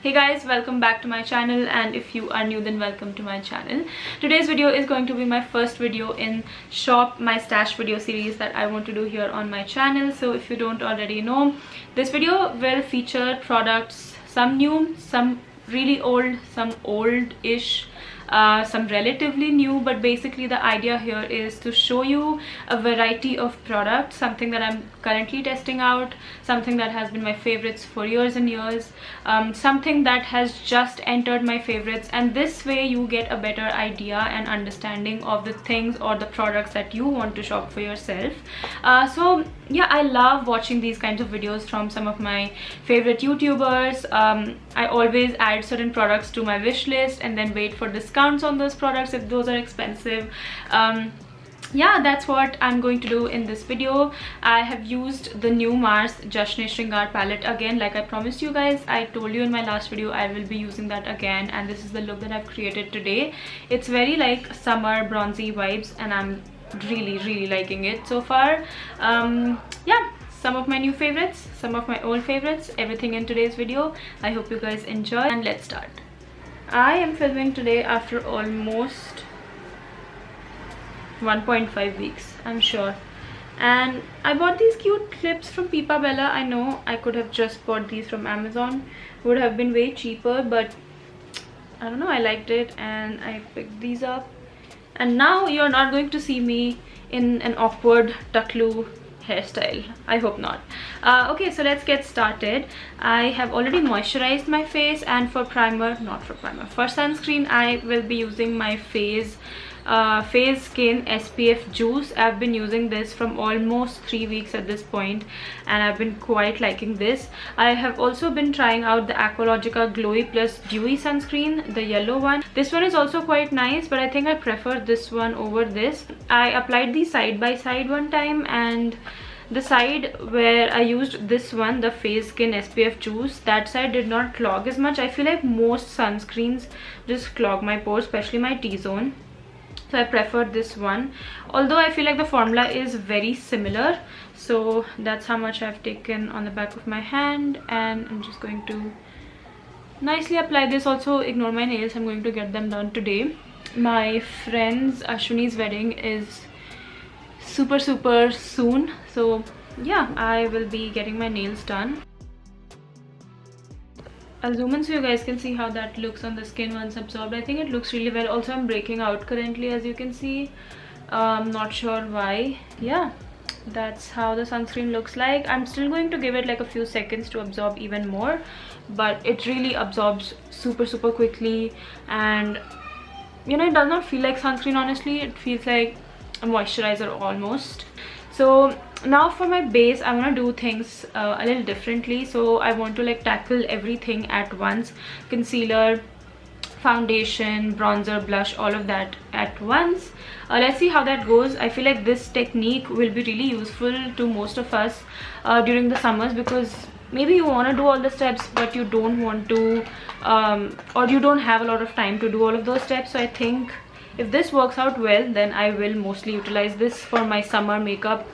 Hey guys, welcome back to my channel, and if you are new then welcome to my channel. Today's video is going to be my first video in Shop My Stash video series that I want to do here on my channel. So if you don't already know, this video will feature products, some new, some really old, some old-ish, some relatively new, but basically the idea here is to show you a variety of products, something that I'm currently testing out, something that has been my favorites for years and years, something that has just entered my favorites, and this way you get a better idea and understanding of the things or the products that you want to shop for yourself. So yeah, I love watching these kinds of videos from some of my favorite YouTubers. I always add certain products to my wish list and then wait for discounts on those products if those are expensive. Yeah, that's what I'm going to do in this video. I have used the new Mars Jashan-e-Shringaar palette again. Like I promised you guys, I told you in my last video I will be using that again, and this is the look that I've created today. It's very like summer bronzy vibes, and I'm really liking it so far. Yeah, some of my new favorites, some of my old favorites, everything in today's video. I hope you guys enjoy, and let's start. I am filming today after almost 1.5 weeks, I'm sure, and I bought these cute clips from Pipa Bella. I know I could have just bought these from Amazon, would have been way cheaper, but I don't know, I liked it and I picked these up. And now you're not going to see me in an awkward tucklu hairstyle. I hope not. Okay, so let's get started. I have already moisturized my face, and for primer, for sunscreen, I will be using my Phase Skin SPF Juice. I've been using this from almost 3 weeks at this point, and I've been quite liking this. I have also been trying out the Aqualogica Glowy Plus Dewy sunscreen, the yellow one. This one is also quite nice, but I think I prefer this one over this. I applied these side by side one time, and the side where I used this one, the Phase Skin SPF Juice, that side did not clog as much. I feel like most sunscreens just clog my pores, especially my T-zone. So I preferred this one, although I feel like the formula is very similar. So that's how much I've taken on the back of my hand, and I'm just going to nicely apply this. Also ignore my nails, I'm going to get them done today. My friend's Ashwini's wedding is super soon, so yeah, I will be getting my nails done. I'll zoom in so you guys can see how that looks on the skin once absorbed. I think it looks really well. Also, I'm breaking out currently, as you can see. Not sure why. Yeah, that's how the sunscreen looks like. I'm still going to give it like a few seconds to absorb even more, but it really absorbs super quickly, and you know, it does not feel like sunscreen. Honestly, it feels like a moisturizer almost. So now for my base, I want to do things a little differently. So I want to like tackle everything at once: concealer, foundation, bronzer, blush, all of that at once. Let's see how that goes. I feel like this technique will be really useful to most of us during the summers, because maybe you want to do all the steps but you don't want to, or you don't have a lot of time to do all of those steps. So I think if this works out well, then I will mostly utilize this for my summer makeup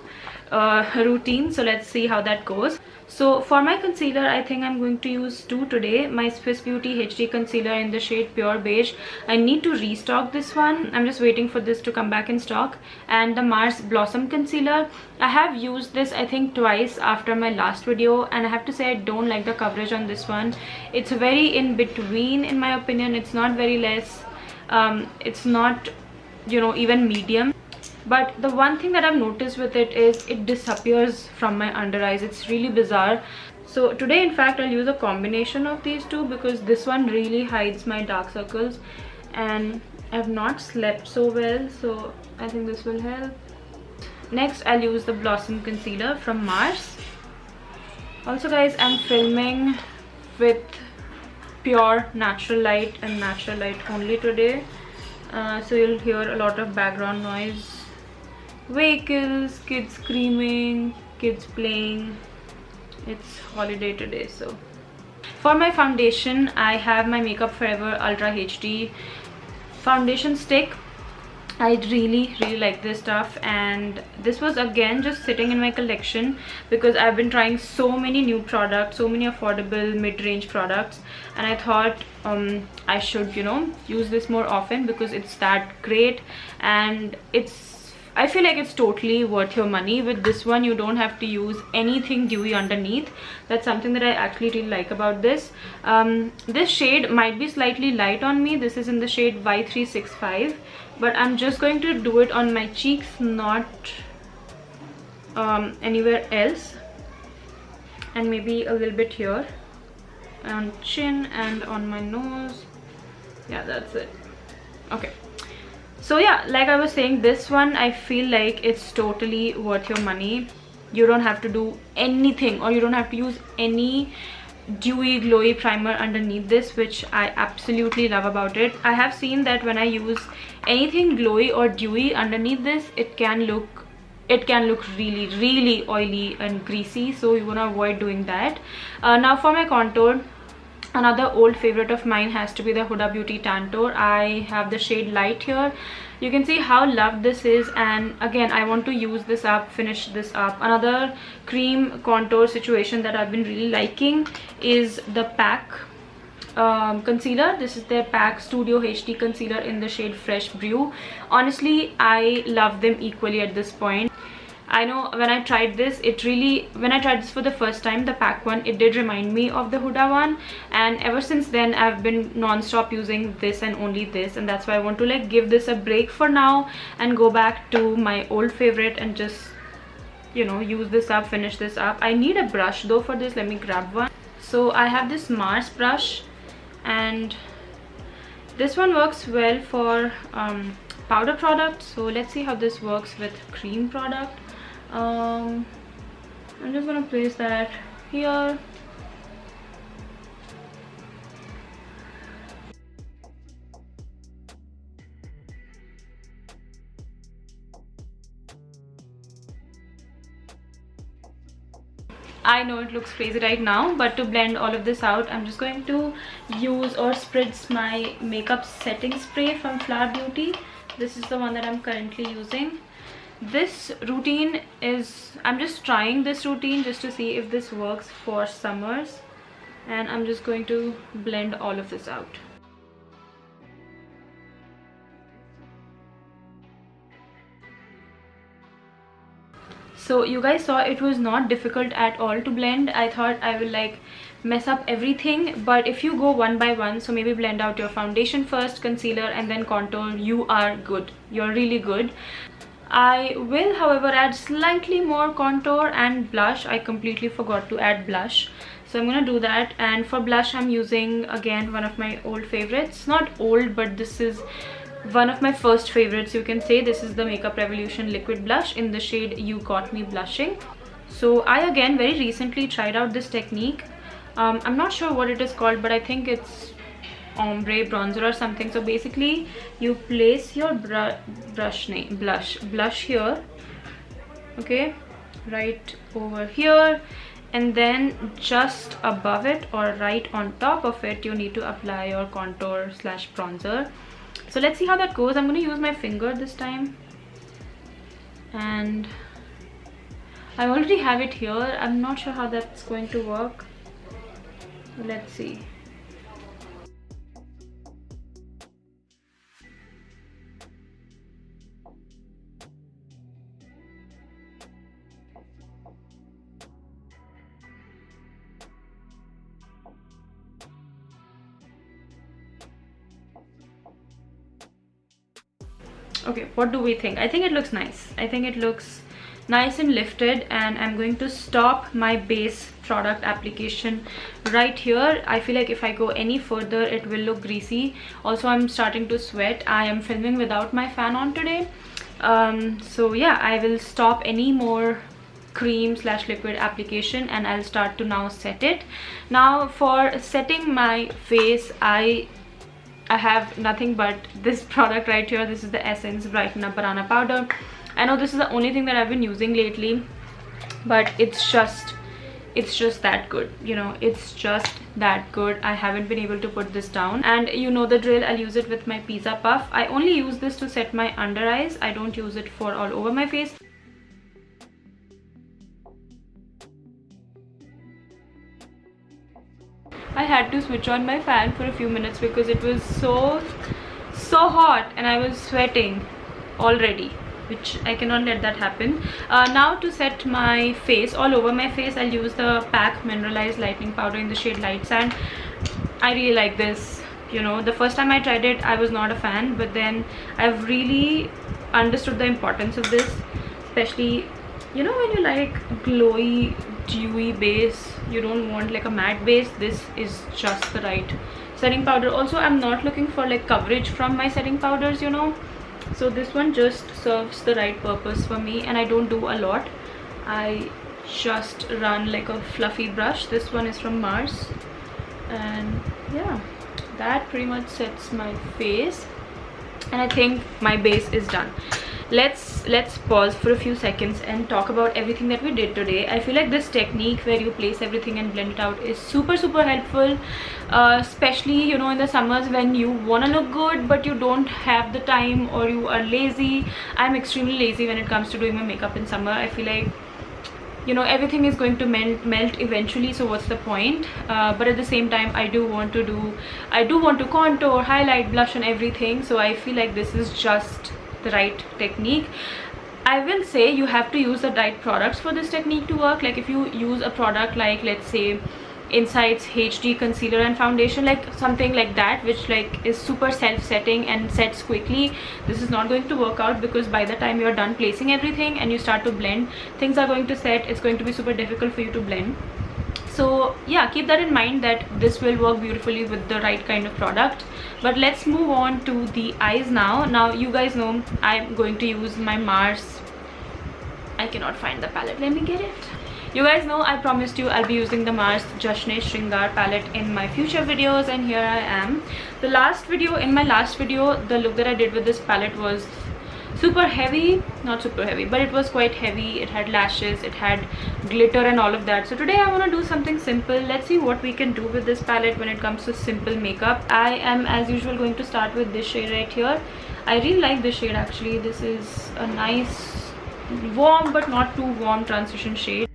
routine. So let's see how that goes. So for my concealer, I think I'm going to use two today. My Swiss Beauty HD concealer in the shade Pure Beige. I need to restock this one. I'm just waiting for this to come back in stock. And the Mars Blossom concealer, I have used this I think twice after my last video, and I have to say I don't like the coverage on this one. It's very in between in my opinion. It's not very less, it's not, you know, even medium. But the one thing that I've noticed with it is it disappears from my under eyes. It's really bizarre. So today, in fact, I'll use a combination of these two, because this one really hides my dark circles, and I've not slept so well, so I think this will help. Next, I'll use the Blossom concealer from Mars. Also guys, I'm filming with pure natural light and natural light only today, so you'll hear a lot of background noise, vehicles, kids screaming, kids playing. It's holiday today. So for my foundation, I have my Makeup Forever Ultra HD foundation stick. I really like this stuff, and this was again just sitting in my collection because I've been trying so many new products, so many affordable mid-range products, and I thought I should, you know, use this more often because it's that great, and I feel like it's totally worth your money. With this one, you don't have to use anything dewy underneath. That's something that I actually really like about this. This shade might be slightly light on me. This is in the shade Y365, but I'm just going to do it on my cheeks, not anywhere else, and maybe a little bit here on chin and on my nose. Yeah, that's it. Okay. So yeah, like I was saying, this one I feel like it's totally worth your money. You don't have to do anything, or you don't have to use any dewy glowy primer underneath this, which I absolutely love about it. I have seen that when I use anything glowy or dewy underneath this, it can look really oily and greasy, so you want to avoid doing that. Now for my contour, another old favorite of mine has to be the Huda Beauty Tantour. I have the shade Light here. You can see how loved this is, and again I want to use this up, finish this up. Another cream contour situation that I've been really liking is the PAC concealer. This is their PAC Studio HD concealer in the shade Fresh Brew. Honestly, I love them equally at this point. I know when I tried this, when I tried this for the first time, the PAC one, it did remind me of the Huda one, and ever since then I've been non-stop using this and only this, and that's why I want to like give this a break for now and go back to my old favorite and just, you know, use this up, finish this up. I need a brush though for this. Let me grab one. So I have this Mars brush, and this one works well for powder product. So let's see how this works with cream product. I'm just gonna place that here. I know it looks crazy right now, but to blend all of this out, I'm just going to use or spritz my makeup setting spray from Flower Beauty. This is the one that I'm currently using. This routine is, I'm just trying this routine just to see if this works for summers, and I'm just going to blend all of this out. So you guys saw it was not difficult at all to blend. I thought I will like mess up everything, but if you go one by one, so maybe blend out your foundation first, concealer, and then contour, you are good. You're really good. I will however add slightly more contour and blush. I completely forgot to add blush, so I'm gonna do that. And for blush, I'm using again one of my old favorites. Not old, but this is one of my first favorites, you can say. This is the Makeup Revolution liquid blush in the shade You Got Me Blushing. So I again very recently tried out this technique. I'm not sure what it is called, but I think it's ombre bronzer or something. So basically you place your blush here, okay, right over here, and then just above it or right on top of it, you need to apply your contour slash bronzer. So let's see how that goes. I'm going to use my finger this time, and I already have it here. I'm not sure how that's going to work. Let's see. Okay, what do we think? I think it looks nice. I think it looks nice and lifted, and I'm going to stop my base product application right here. I feel like if I go any further, it will look greasy. Also, I'm starting to sweat. I am filming without my fan on today. So yeah, I will stop any more cream slash liquid application, and I'll start to now set it. Now for setting my face, I have nothing but this product right here. This is the Essence Brighten Banana Powder. I know this is the only thing that I've been using lately, but it's just that good, you know, it's just that good. I haven't been able to put this down, and you know the drill. I'll use it with my pizza puff. I only use this to set my under eyes. I don't use it for all over my face. I had to switch on my fan for a few minutes because it was so hot and I was sweating already, which I cannot let that happen. Now to set my face, all over my face, I'll use the PAC Mineralized Lightening Powder in the shade Light Sand. I really like this. You know, the first time I tried it, I was not a fan, but then I've really understood the importance of this, especially, you know, when you like glowy, dewy base, you don't want like a matte base. This is just the right setting powder. Also, I'm not looking for like coverage from my setting powders, you know, so this one just serves the right purpose for me, and I don't do a lot. I just run like a fluffy brush. This one is from Mars, and yeah, that pretty much sets my face, and I think my base is done. Let's pause for a few seconds and talk about everything that we did today. I feel like this technique where you place everything and blend it out is super helpful, especially, you know, in the summers when you want to look good but you don't have the time or you are lazy. I'm extremely lazy when it comes to doing my makeup in summer. I feel like, you know, everything is going to melt eventually, so what's the point? But at the same time, I do want to contour, highlight, blush and everything, so I feel like this is just the right technique. I will say you have to use the right products for this technique to work. Like if you use a product like, let's say, Insight's HD concealer and foundation, like something like that, which like is super self-setting and sets quickly, this is not going to work out, because by the time you're done placing everything and you start to blend, things are going to set. It's going to be super difficult for you to blend. So yeah, keep that in mind, that this will work beautifully with the right kind of product. But let's move on to the eyes now. Now you guys know I'm going to use my Mars, I cannot find the palette, let me get it. You guys know I promised you I'll be using the Mars Jashan-e-Shringaar palette in my future videos, and here I am. In my last video, the look that I did with this palette was super heavy, not super heavy, but it was quite heavy. It had lashes, it had glitter and all of that. So today I want to do something simple. Let's see what we can do with this palette when it comes to simple makeup. I am as usual going to start with this shade right here. I really like this shade actually. This is a nice warm but not too warm transition shade.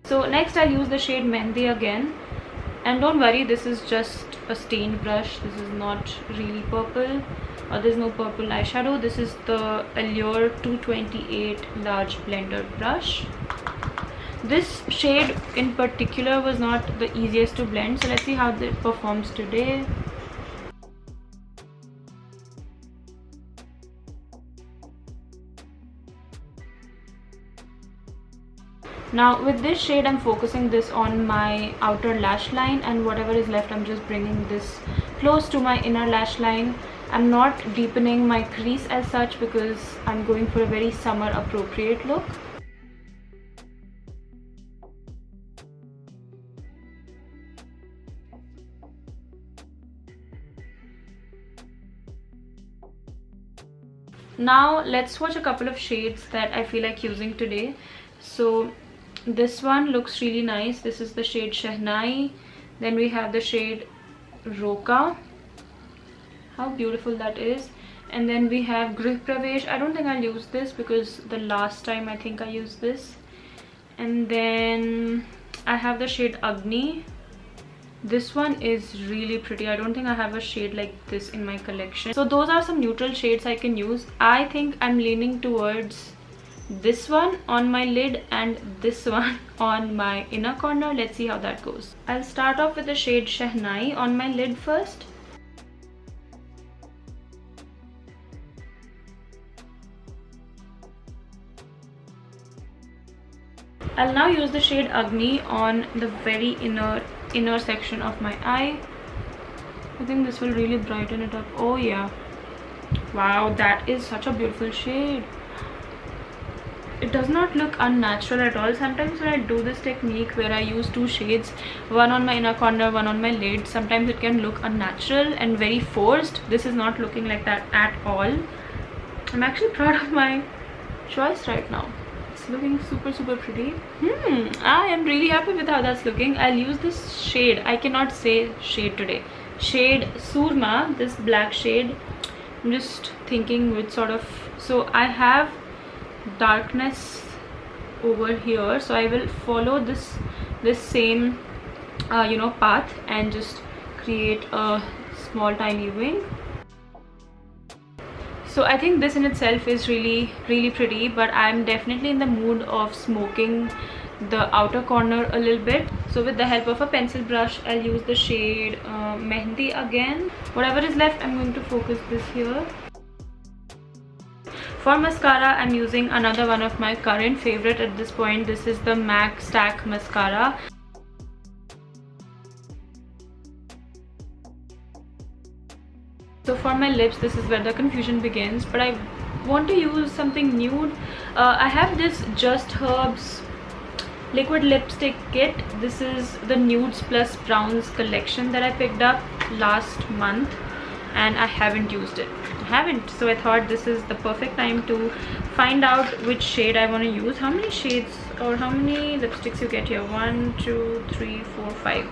So next I'll use the shade Mehndi again, and don't worry, this is just a stained brush. This is not really purple, or there's no purple eyeshadow. This is the Allure 228 large blender brush. This shade in particular was not the easiest to blend, so let's see how it performs today. Now with this shade, I'm focusing this on my outer lash line, and whatever is left, I'm just bringing this close to my inner lash line. I'm not deepening my crease as such because I'm going for a very summer appropriate look. Now let's swatch a couple of shades that I feel like using today. So this one looks really nice. This is the shade Shehnai. Then we have the shade Roka. How beautiful that is. And then we have Grih Pravesh. I don't think I'll use this because the last time I think I used this. And then I have the shade Agni. This one is really pretty. I don't think I have a shade like this in my collection. So those are some neutral shades I can use. I think I'm leaning towards this one on my lid and this one on my inner corner. Let's see how that goes. I'll start off with the shade Shehnai on my lid first. I'll now use the shade Agni on the very inner section of my eye. I think this will really brighten it up. Oh yeah, wow, that is such a beautiful shade. it does not look unnatural at all. Sometimes when I do this technique where I use two shades, one on my inner corner, one on my lid, sometimes it can look unnatural and very forced. This is not looking like that at all. I'm actually proud of my choice right now. It's looking super pretty. I am really happy with how that's looking. I'll use this shade, I cannot say shade today, shade Surma, this black shade. I'm just thinking which sort of, so I have darkness over here, so I will follow this same you know, path and just create a small tiny wing. So I think this in itself is really pretty, but I'm definitely in the mood of smoking the outer corner a little bit. So with the help of a pencil brush, I'll use the shade Mehendi again. Whatever is left, I'm going to focus this here. For mascara, I'm using another one of my current favorite at this point. This is the MAC Stack Mascara. So for my lips, this is where the confusion begins, but I want to use something nude. I have this Just Herbs liquid lipstick kit. This is the Nudes plus Browns collection that I picked up last month, and I haven't used it. So I thought this is the perfect time to find out which shade I want to use. How many shades or how many lipsticks you get here? 1 2 3 4 5.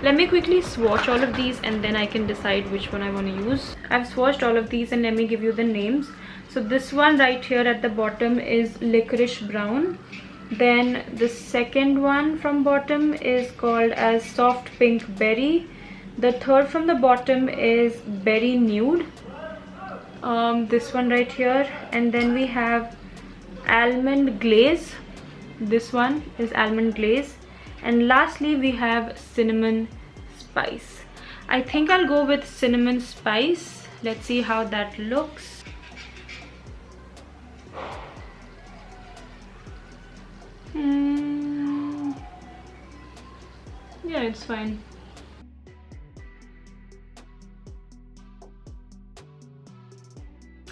Let me quickly swatch all of these and then I can decide which one I want to use. I've swatched all of these and let me give you the names. So this one right here at the bottom is Licorice Brown. Then the second one from bottom is called as Soft Pink Berry. The third from the bottom is Berry Nude. This one right here, and then we have Almond Glaze. This one is Almond Glaze, and lastly we have Cinnamon Spice. I think I'll go with Cinnamon Spice. Let's see how that looks. Yeah, it's fine.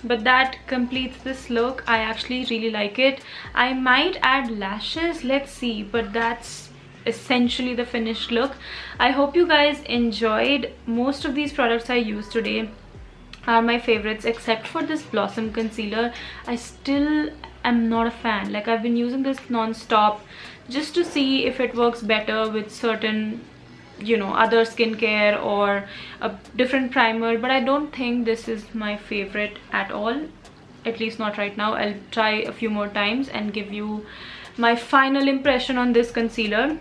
But that completes this look. I actually really like it. I might add lashes, let's see, but that's essentially the finished look. I hope you guys enjoyed. Most of these products I used today are my favorites except for this Blossom concealer. I still am not a fan. Like, I've been using this non-stop just to see if it works better with certain, you know, other skincare or a different primer, but I don't think this is my favorite at all, at least not right now. I'll try a few more times and give you my final impression on this concealer.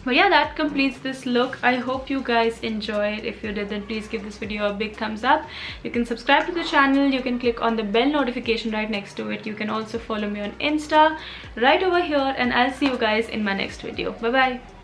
But yeah, that completes this look. I hope you guys enjoyed. If you did, then please give this video a big thumbs up. You can subscribe to the channel, you can click on the bell notification right next to it. You can also follow me on Insta right over here, and I'll see you guys in my next video. Bye bye.